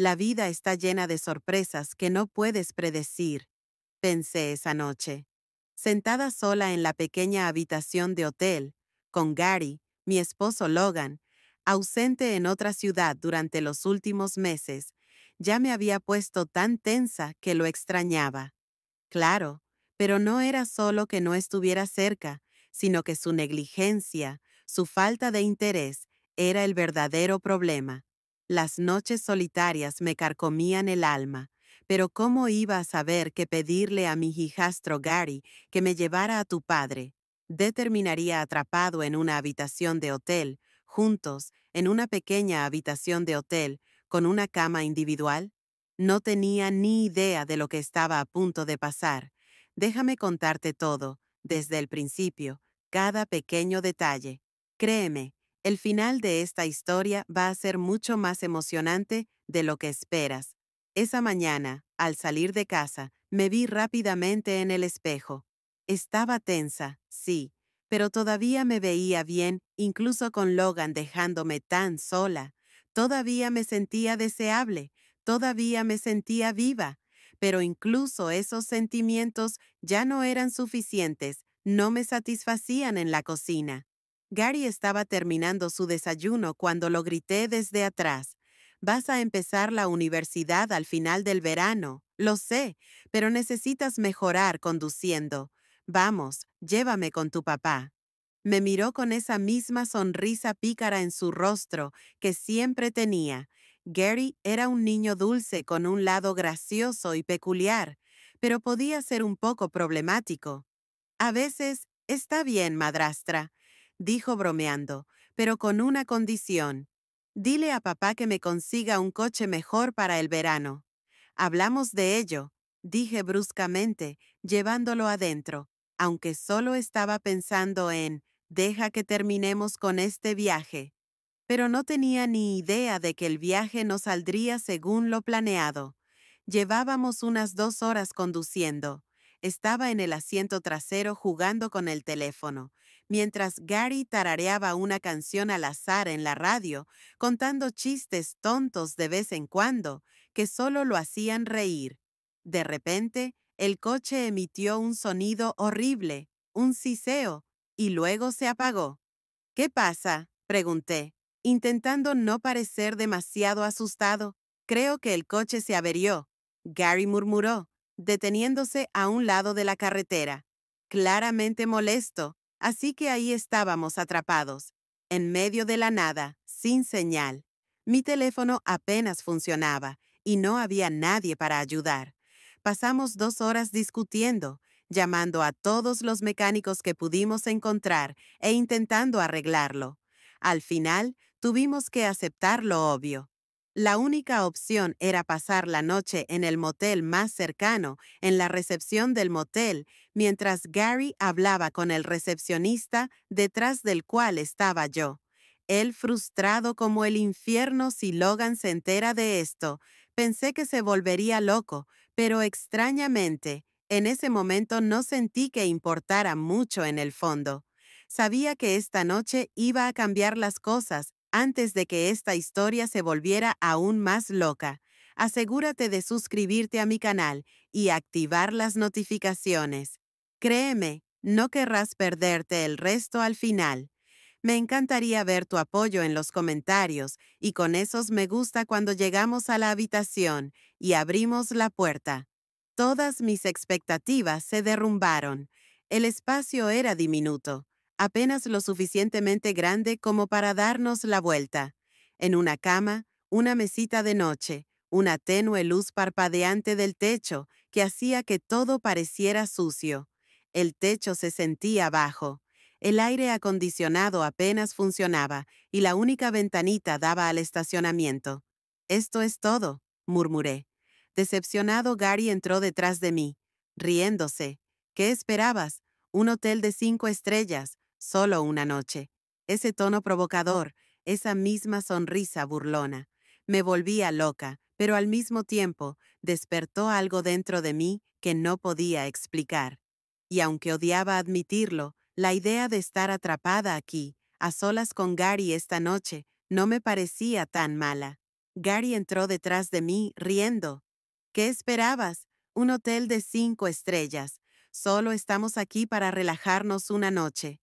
La vida está llena de sorpresas que no puedes predecir, pensé esa noche. Sentada sola en la pequeña habitación de hotel, con Gary, mi esposo Logan, ausente en otra ciudad durante los últimos meses, ya me había puesto tan tensa que lo extrañaba. Claro, pero no era solo que no estuviera cerca, sino que su negligencia, su falta de interés, era el verdadero problema. Las noches solitarias me carcomían el alma, pero ¿cómo iba a saber que pedirle a mi hijastro Gary que me llevara a tu padre determinaría atrapado en una habitación de hotel, juntos, en una pequeña habitación de hotel, con una cama individual? No tenía ni idea de lo que estaba a punto de pasar. Déjame contarte todo, desde el principio, cada pequeño detalle. Créeme, el final de esta historia va a ser mucho más emocionante de lo que esperas. Esa mañana, al salir de casa, me vi rápidamente en el espejo. Estaba tensa, sí, pero todavía me veía bien, incluso con Logan dejándome tan sola. Todavía me sentía deseable. Todavía me sentía viva, pero incluso esos sentimientos ya no eran suficientes, no me satisfacían en la cocina. Gary estaba terminando su desayuno cuando lo grité desde atrás. Vas a empezar la universidad al final del verano, lo sé, pero necesitas mejorar conduciendo. Vamos, llévame con tu papá. Me miró con esa misma sonrisa pícara en su rostro que siempre tenía. Gary era un niño dulce con un lado gracioso y peculiar, pero podía ser un poco problemático. A veces, está bien, madrastra, dijo bromeando, pero con una condición. Dile a papá que me consiga un coche mejor para el verano. Hablamos de ello, dije bruscamente, llevándolo adentro, aunque solo estaba pensando en, deja que terminemos con este viaje. Pero no tenía ni idea de que el viaje no saldría según lo planeado. Llevábamos unas 2 horas conduciendo. Estaba en el asiento trasero jugando con el teléfono, mientras Gary tarareaba una canción al azar en la radio, contando chistes tontos de vez en cuando, que solo lo hacían reír. De repente, el coche emitió un sonido horrible, un siseo, y luego se apagó. ¿Qué pasa?, pregunté, intentando no parecer demasiado asustado. Creo que el coche se averió, Gary murmuró, deteniéndose a un lado de la carretera. Claramente molesto, así que ahí estábamos atrapados, en medio de la nada, sin señal. Mi teléfono apenas funcionaba y no había nadie para ayudar. Pasamos 2 horas discutiendo, llamando a todos los mecánicos que pudimos encontrar e intentando arreglarlo. Al final, tuvimos que aceptar lo obvio. La única opción era pasar la noche en el motel más cercano, en la recepción del motel, mientras Gary hablaba con el recepcionista detrás del cual estaba yo. Él frustrado como el infierno si Logan se entera de esto. Pensé que se volvería loco, pero extrañamente, en ese momento no sentí que importara mucho en el fondo. Sabía que esta noche iba a cambiar las cosas antes de que esta historia se volviera aún más loca. Asegúrate de suscribirte a mi canal y activar las notificaciones. Créeme, no querrás perderte el resto al final. Me encantaría ver tu apoyo en los comentarios y con esos me gusta cuando llegamos a la habitación y abrimos la puerta. Todas mis expectativas se derrumbaron. El espacio era diminuto, apenas lo suficientemente grande como para darnos la vuelta. En una cama, una mesita de noche, una tenue luz parpadeante del techo que hacía que todo pareciera sucio. El techo se sentía bajo. El aire acondicionado apenas funcionaba y la única ventanita daba al estacionamiento. «Esto es todo», murmuré. Decepcionado, Gary entró detrás de mí, riéndose. «¿Qué esperabas? Un hotel de 5 estrellas, solo una noche». Ese tono provocador, esa misma sonrisa burlona. Me volvía loca, pero al mismo tiempo despertó algo dentro de mí que no podía explicar. Y aunque odiaba admitirlo, la idea de estar atrapada aquí, a solas con Gary esta noche, no me parecía tan mala. Gary entró detrás de mí, riendo. ¿Qué esperabas? Un hotel de 5 estrellas. Solo estamos aquí para relajarnos una noche.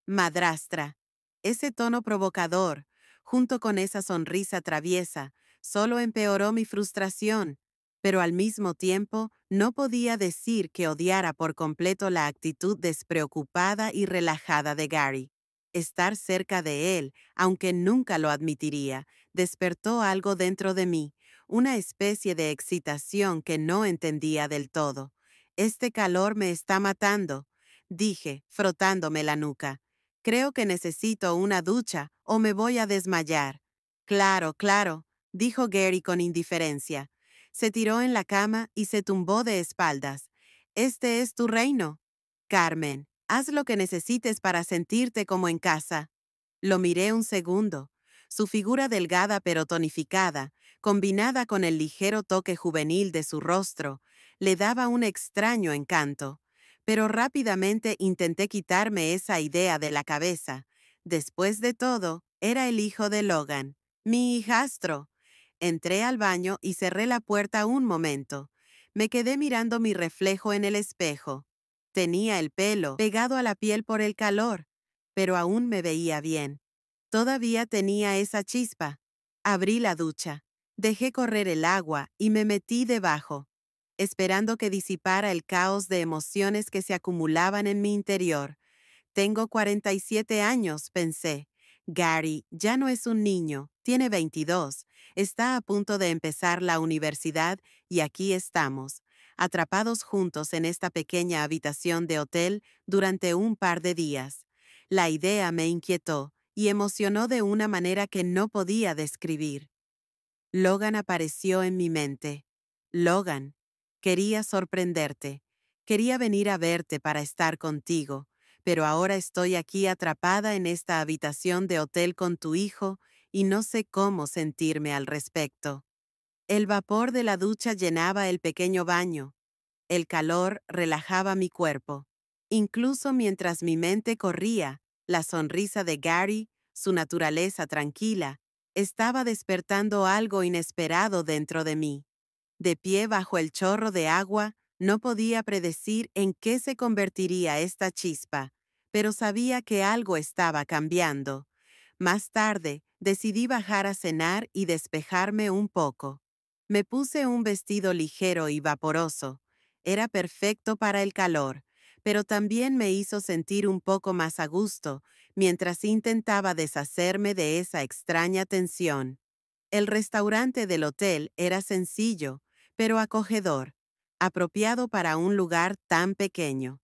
Madrastra. Ese tono provocador, junto con esa sonrisa traviesa, solo empeoró mi frustración, pero al mismo tiempo no podía decir que odiara por completo la actitud despreocupada y relajada de Gary. Estar cerca de él, aunque nunca lo admitiría, despertó algo dentro de mí, una especie de excitación que no entendía del todo. Este calor me está matando, dije, frotándome la nuca. Creo que necesito una ducha o me voy a desmayar. Claro, claro, dijo Gary con indiferencia. Se tiró en la cama y se tumbó de espaldas. Este es tu reino. Carmen, haz lo que necesites para sentirte como en casa. Lo miré un segundo. Su figura delgada pero tonificada, combinada con el ligero toque juvenil de su rostro, le daba un extraño encanto. Pero rápidamente intenté quitarme esa idea de la cabeza. Después de todo, era el hijo de Logan, mi hijastro. Entré al baño y cerré la puerta un momento. Me quedé mirando mi reflejo en el espejo. Tenía el pelo pegado a la piel por el calor, pero aún me veía bien. Todavía tenía esa chispa. Abrí la ducha, dejé correr el agua y me metí debajo, esperando que disipara el caos de emociones que se acumulaban en mi interior. Tengo 47 años, pensé. Gary ya no es un niño, tiene 22. Está a punto de empezar la universidad y aquí estamos, atrapados juntos en esta pequeña habitación de hotel durante un par de días. La idea me inquietó y emocionó de una manera que no podía describir. Logan apareció en mi mente. Logan, quería sorprenderte. Quería venir a verte para estar contigo, pero ahora estoy aquí atrapada en esta habitación de hotel con tu hijo y no sé cómo sentirme al respecto. El vapor de la ducha llenaba el pequeño baño. El calor relajaba mi cuerpo. Incluso mientras mi mente corría, la sonrisa de Gary, su naturaleza tranquila, estaba despertando algo inesperado dentro de mí. De pie bajo el chorro de agua, no podía predecir en qué se convertiría esta chispa, pero sabía que algo estaba cambiando. Más tarde, decidí bajar a cenar y despejarme un poco. Me puse un vestido ligero y vaporoso. Era perfecto para el calor, pero también me hizo sentir un poco más a gusto mientras intentaba deshacerme de esa extraña tensión. El restaurante del hotel era sencillo, pero acogedor, apropiado para un lugar tan pequeño.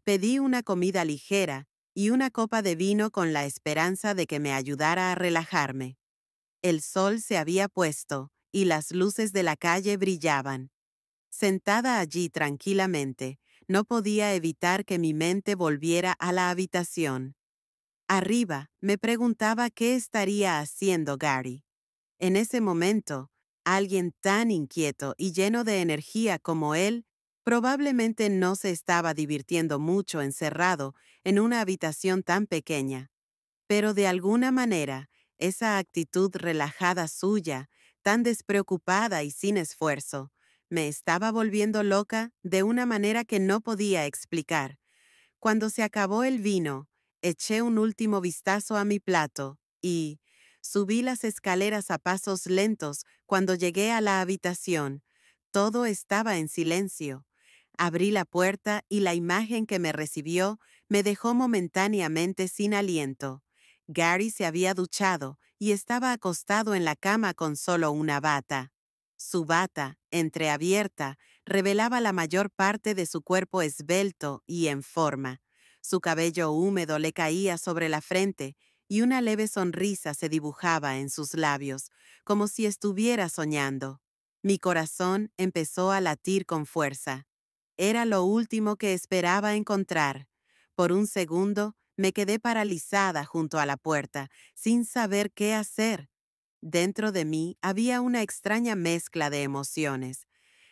Pedí una comida ligera y una copa de vino con la esperanza de que me ayudara a relajarme. El sol se había puesto y las luces de la calle brillaban. Sentada allí tranquilamente, no podía evitar que mi mente volviera a la habitación. Arriba, me preguntaba qué estaría haciendo Gary. En ese momento, alguien tan inquieto y lleno de energía como él probablemente no se estaba divirtiendo mucho encerrado en una habitación tan pequeña. Pero de alguna manera, esa actitud relajada suya, tan despreocupada y sin esfuerzo, me estaba volviendo loca de una manera que no podía explicar. Cuando se acabó el vino, eché un último vistazo a mi plato y subí las escaleras a pasos lentos cuando llegué a la habitación. Todo estaba en silencio. Abrí la puerta y la imagen que me recibió me dejó momentáneamente sin aliento. Gary se había duchado y estaba acostado en la cama con solo una bata. Su bata, entreabierta, revelaba la mayor parte de su cuerpo esbelto y en forma. Su cabello húmedo le caía sobre la frente y una leve sonrisa se dibujaba en sus labios, como si estuviera soñando. Mi corazón empezó a latir con fuerza. Era lo último que esperaba encontrar. Por un segundo, me quedé paralizada junto a la puerta, sin saber qué hacer. Dentro de mí había una extraña mezcla de emociones.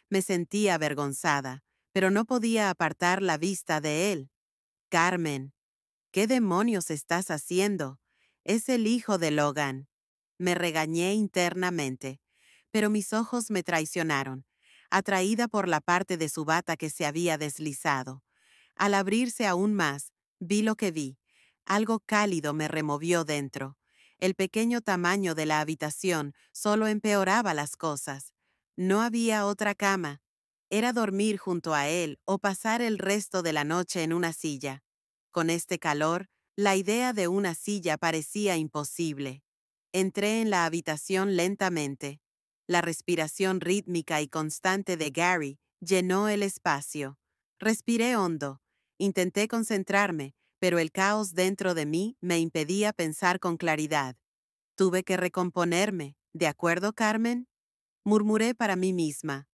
Me sentía avergonzada, pero no podía apartar la vista de él. Carmen, ¿qué demonios estás haciendo? Es el hijo de Logan. Me regañé internamente. pero mis ojos me traicionaron, atraída por la parte de su bata que se había deslizado. Al abrirse aún más, vi lo que vi. Algo cálido me removió dentro. El pequeño tamaño de la habitación solo empeoraba las cosas. No había otra cama. Era dormir junto a él o pasar el resto de la noche en una silla. Con este calor, la idea de una silla parecía imposible. Entré en la habitación lentamente. La respiración rítmica y constante de Gary llenó el espacio. Respiré hondo. Intenté concentrarme, pero el caos dentro de mí me impedía pensar con claridad. Tuve que recomponerme, ¿de acuerdo, Carmen? Murmuré para mí misma.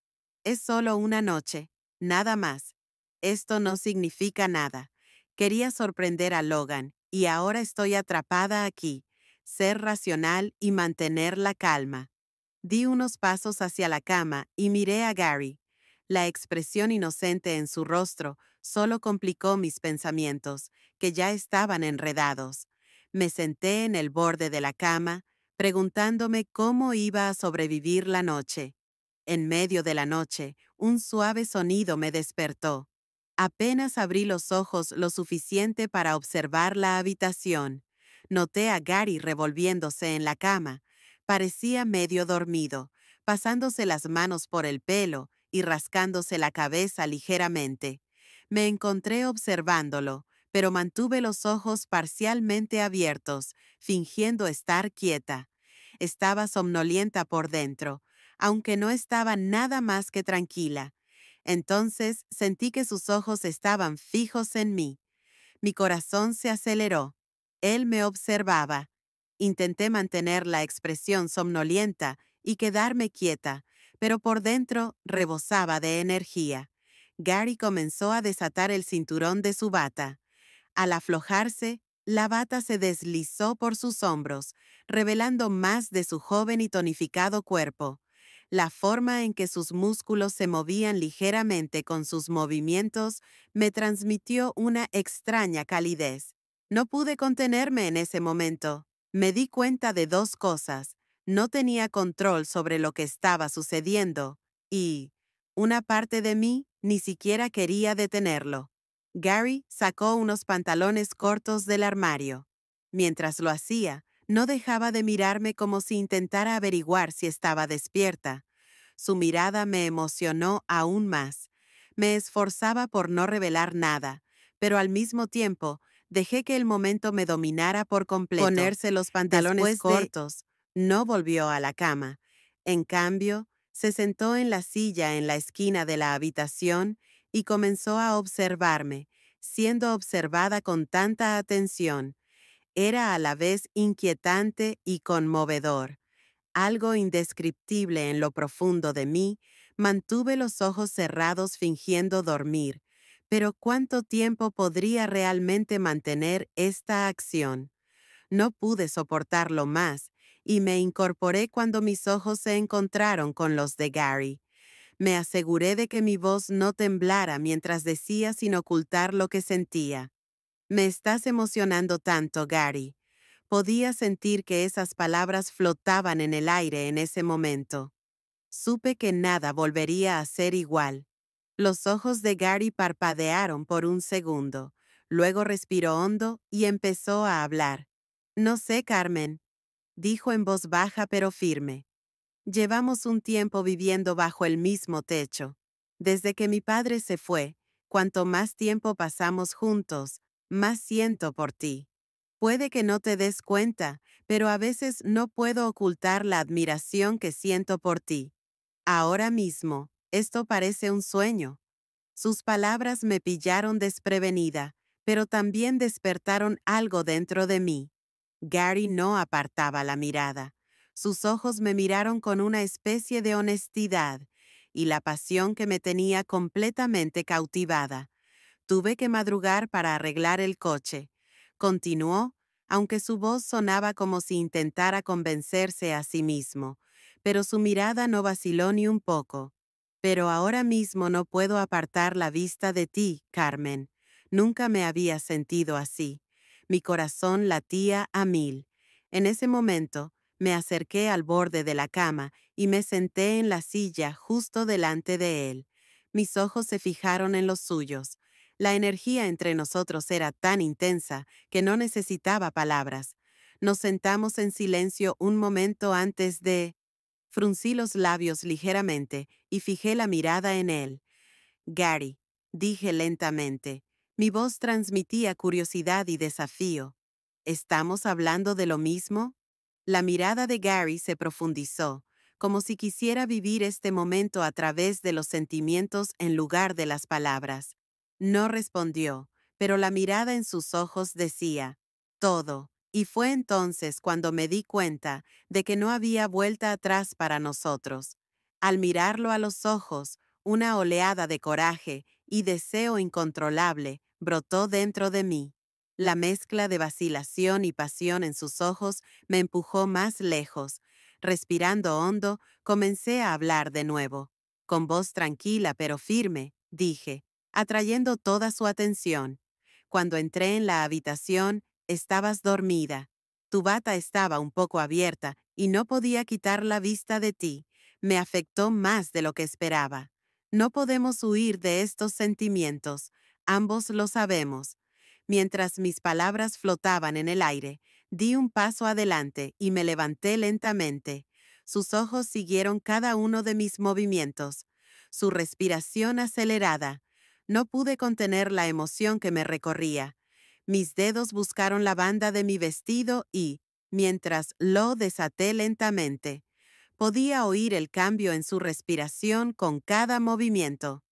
Es solo una noche, nada más. Esto no significa nada. Quería sorprender a Logan, y ahora estoy atrapada aquí. Ser racional y mantener la calma. Di unos pasos hacia la cama y miré a Gary. La expresión inocente en su rostro solo complicó mis pensamientos, que ya estaban enredados. Me senté en el borde de la cama, preguntándome cómo iba a sobrevivir la noche. En medio de la noche, un suave sonido me despertó. Apenas abrí los ojos lo suficiente para observar la habitación. Noté a Gary revolviéndose en la cama. Parecía medio dormido, pasándose las manos por el pelo y rascándose la cabeza ligeramente. Me encontré observándolo, pero mantuve los ojos parcialmente abiertos, fingiendo estar quieta. Estaba somnolienta por dentro, aunque no estaba nada más que tranquila. Entonces sentí que sus ojos estaban fijos en mí. Mi corazón se aceleró. Él me observaba. Intenté mantener la expresión somnolienta y quedarme quieta, pero por dentro rebosaba de energía. Gary comenzó a desatar el cinturón de su bata. Al aflojarse, la bata se deslizó por sus hombros, revelando más de su joven y tonificado cuerpo. La forma en que sus músculos se movían ligeramente con sus movimientos me transmitió una extraña calidez. No pude contenerme en ese momento. Me di cuenta de dos cosas. No tenía control sobre lo que estaba sucediendo y una parte de mí ni siquiera quería detenerlo. Gary sacó unos pantalones cortos del armario. Mientras lo hacía, no dejaba de mirarme como si intentara averiguar si estaba despierta. Su mirada me emocionó aún más. Me esforzaba por no revelar nada, pero al mismo tiempo dejé que el momento me dominara por completo. Ponerse los pantalones cortos, no volvió a la cama. En cambio, se sentó en la silla en la esquina de la habitación y comenzó a observarme, siendo observada con tanta atención. Era a la vez inquietante y conmovedor. Algo indescriptible en lo profundo de mí, mantuve los ojos cerrados fingiendo dormir. Pero ¿cuánto tiempo podría realmente mantener esta acción? No pude soportarlo más, y me incorporé cuando mis ojos se encontraron con los de Gary. Me aseguré de que mi voz no temblara mientras decía sin ocultar lo que sentía. Me estás emocionando tanto, Gary. Podía sentir que esas palabras flotaban en el aire en ese momento. Supe que nada volvería a ser igual. Los ojos de Gary parpadearon por un segundo. Luego respiró hondo y empezó a hablar. No sé, Carmen, dijo en voz baja pero firme. Llevamos un tiempo viviendo bajo el mismo techo. Desde que mi padre se fue, cuanto más tiempo pasamos juntos, más siento por ti. Puede que no te des cuenta, pero a veces no puedo ocultar la admiración que siento por ti. Ahora mismo, esto parece un sueño. Sus palabras me pillaron desprevenida, pero también despertaron algo dentro de mí. Gary no apartaba la mirada. Sus ojos me miraron con una especie de honestidad y la pasión que me tenía completamente cautivada. Tuve que madrugar para arreglar el coche. Continuó, aunque su voz sonaba como si intentara convencerse a sí mismo, pero su mirada no vaciló ni un poco. Pero ahora mismo no puedo apartar la vista de ti, Carmen. Nunca me había sentido así. Mi corazón latía a 1000. En ese momento, Me acerqué al borde de la cama y me senté en la silla justo delante de él. Mis ojos se fijaron en los suyos. La energía entre nosotros era tan intensa que no necesitaba palabras. Nos sentamos en silencio un momento antes de... Fruncí los labios ligeramente y fijé la mirada en él. Gary, dije lentamente. Mi voz transmitía curiosidad y desafío. ¿Estamos hablando de lo mismo? La mirada de Gary se profundizó, como si quisiera vivir este momento a través de los sentimientos en lugar de las palabras. No respondió, pero la mirada en sus ojos decía, todo, y fue entonces cuando me di cuenta de que no había vuelta atrás para nosotros. Al mirarlo a los ojos, una oleada de coraje y deseo incontrolable brotó dentro de mí. La mezcla de vacilación y pasión en sus ojos me empujó más lejos. Respirando hondo, comencé a hablar de nuevo. Con voz tranquila pero firme, dije, atrayendo toda su atención. Cuando entré en la habitación, estabas dormida. Tu bata estaba un poco abierta y no podía quitar la vista de ti. Me afectó más de lo que esperaba. No podemos huir de estos sentimientos. Ambos lo sabemos. Mientras mis palabras flotaban en el aire, di un paso adelante y me levanté lentamente. Sus ojos siguieron cada uno de mis movimientos. Su respiración acelerada. No pude contener la emoción que me recorría. Mis dedos buscaron la banda de mi vestido y, mientras lo desaté lentamente, podía oír el cambio en su respiración con cada movimiento.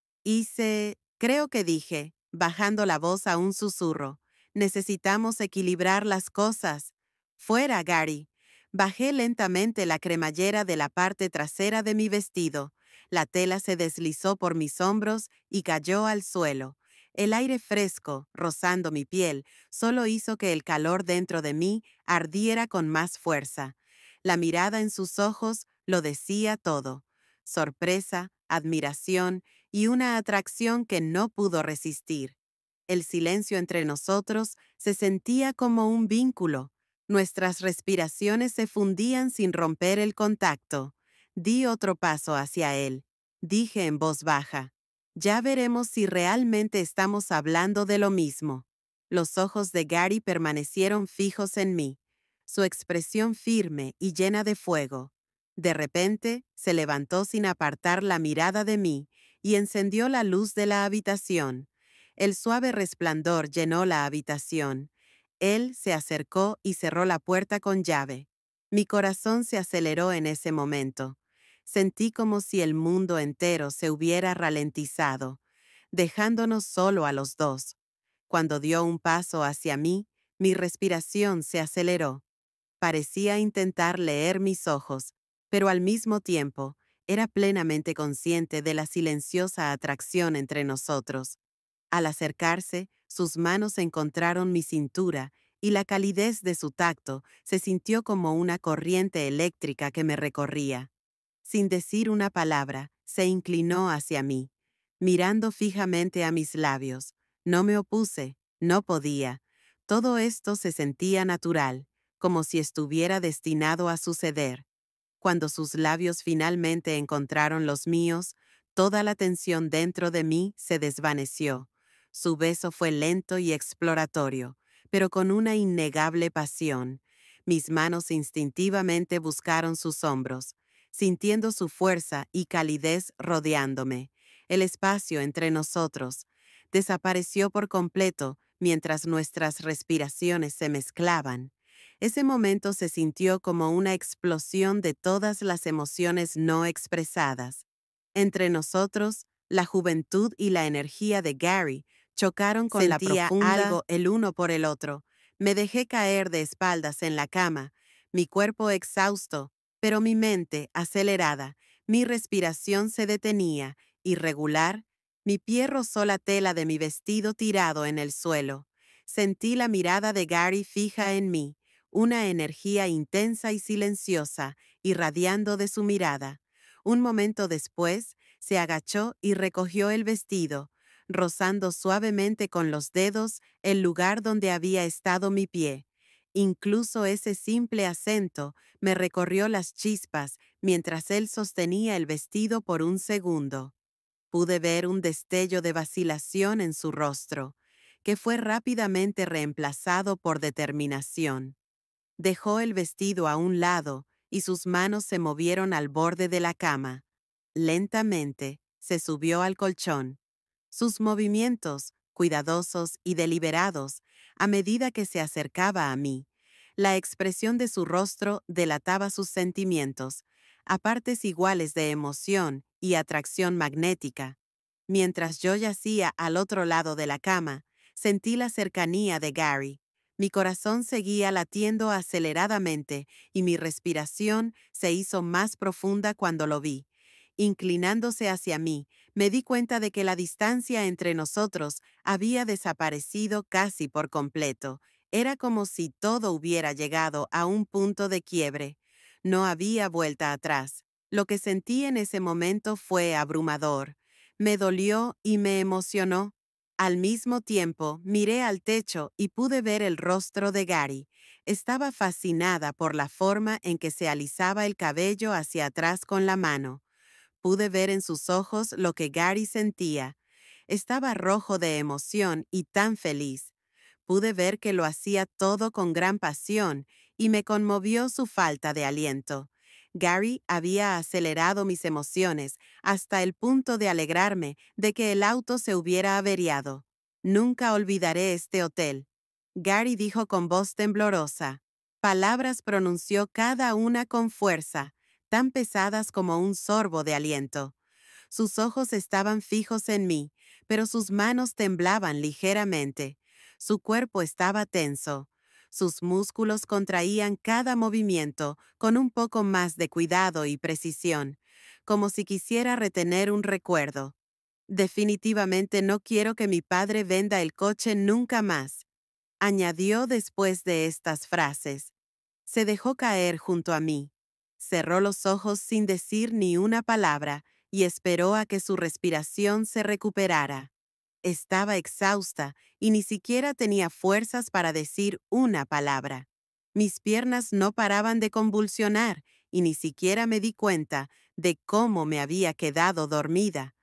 Creo que dije, bajando la voz a un susurro, necesitamos equilibrar las cosas. Fuera, Gary. Bajé lentamente la cremallera de la parte trasera de mi vestido. La tela se deslizó por mis hombros y cayó al suelo. El aire fresco, rozando mi piel, solo hizo que el calor dentro de mí ardiera con más fuerza. La mirada en sus ojos lo decía todo. Sorpresa, admiración y una atracción que no pudo resistir. El silencio entre nosotros se sentía como un vínculo. Nuestras respiraciones se fundían sin romper el contacto. Di otro paso hacia él. Dije en voz baja, ya veremos si realmente estamos hablando de lo mismo. Los ojos de Gary permanecieron fijos en mí, su expresión firme y llena de fuego. De repente, se levantó sin apartar la mirada de mí y encendió la luz de la habitación. El suave resplandor llenó la habitación. Él se acercó y cerró la puerta con llave. Mi corazón se aceleró en ese momento. Sentí como si el mundo entero se hubiera ralentizado, dejándonos solo a los dos. Cuando dio un paso hacia mí, mi respiración se aceleró. Parecía intentar leer mis ojos, pero al mismo tiempo era plenamente consciente de la silenciosa atracción entre nosotros. Al acercarse, sus manos encontraron mi cintura y la calidez de su tacto se sintió como una corriente eléctrica que me recorría. Sin decir una palabra, se inclinó hacia mí, mirando fijamente a mis labios. No me opuse, no podía. Todo esto se sentía natural, como si estuviera destinado a suceder. Cuando sus labios finalmente encontraron los míos, toda la tensión dentro de mí se desvaneció. Su beso fue lento y exploratorio, pero con una innegable pasión. Mis manos instintivamente buscaron sus hombros, sintiendo su fuerza y calidez rodeándome. El espacio entre nosotros desapareció por completo mientras nuestras respiraciones se mezclaban. Ese momento se sintió como una explosión de todas las emociones no expresadas. Entre nosotros, la juventud y la energía de Gary chocaron con la profunda algo el uno por el otro. Me dejé caer de espaldas en la cama, mi cuerpo exhausto, pero mi mente acelerada. Mi respiración se detenía, irregular. Mi pie rozó la tela de mi vestido tirado en el suelo. Sentí la mirada de Gary fija en mí, una energía intensa y silenciosa irradiando de su mirada. Un momento después, se agachó y recogió el vestido, rozando suavemente con los dedos el lugar donde había estado mi pie. Incluso ese simple acento me recorrió las chispas mientras él sostenía el vestido por un segundo. Pude ver un destello de vacilación en su rostro, que fue rápidamente reemplazado por determinación. Dejó el vestido a un lado y sus manos se movieron al borde de la cama. Lentamente se subió al colchón. Sus movimientos, cuidadosos y deliberados, a medida que se acercaba a mí. La expresión de su rostro delataba sus sentimientos, a partes iguales de emoción y atracción magnética. Mientras yo yacía al otro lado de la cama, sentí la cercanía de Gary. Mi corazón seguía latiendo aceleradamente y mi respiración se hizo más profunda cuando lo vi. Inclinándose hacia mí, me di cuenta de que la distancia entre nosotros había desaparecido casi por completo. Era como si todo hubiera llegado a un punto de quiebre. No había vuelta atrás. Lo que sentí en ese momento fue abrumador. Me dolió y me emocionó. Al mismo tiempo, miré al techo y pude ver el rostro de Gary. Estaba fascinada por la forma en que se alisaba el cabello hacia atrás con la mano. Pude ver en sus ojos lo que Gary sentía. Estaba rojo de emoción y tan feliz. Pude ver que lo hacía todo con gran pasión y me conmovió su falta de aliento. Gary había acelerado mis emociones hasta el punto de alegrarme de que el auto se hubiera averiado. Nunca olvidaré este hotel. Gary dijo con voz temblorosa. Palabras pronunció cada una con fuerza, tan pesadas como un sorbo de aliento. Sus ojos estaban fijos en mí, pero sus manos temblaban ligeramente. Su cuerpo estaba tenso. Sus músculos contraían cada movimiento con un poco más de cuidado y precisión, como si quisiera retener un recuerdo. Definitivamente no quiero que mi padre venda el coche nunca más, añadió después de estas frases. Se dejó caer junto a mí. Cerró los ojos sin decir ni una palabra y esperó a que su respiración se recuperara. Estaba exhausta y ni siquiera tenía fuerzas para decir una palabra. Mis piernas no paraban de convulsionar y ni siquiera me di cuenta de cómo me había quedado dormida.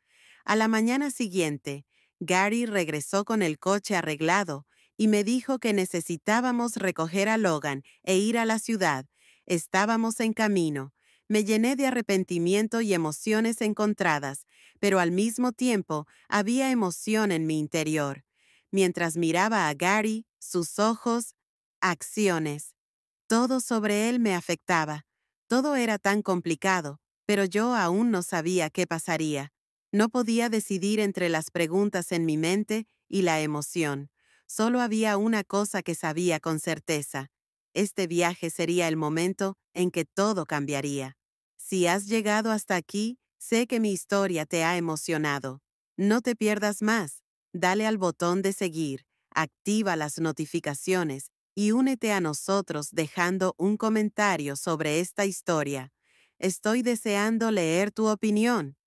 A la mañana siguiente, Gary regresó con el coche arreglado y me dijo que necesitábamos recoger a Logan e ir a la ciudad. Estábamos en camino. Me llené de arrepentimiento y emociones encontradas, pero al mismo tiempo había emoción en mi interior. Mientras miraba a Gary, sus ojos, acciones. Todo sobre él me afectaba. Todo era tan complicado, pero yo aún no sabía qué pasaría. No podía decidir entre las preguntas en mi mente y la emoción. Solo había una cosa que sabía con certeza. Este viaje sería el momento en que todo cambiaría. Si has llegado hasta aquí, sé que mi historia te ha emocionado. No te pierdas más. Dale al botón de seguir, activa las notificaciones y únete a nosotros dejando un comentario sobre esta historia. Estoy deseando leer tu opinión.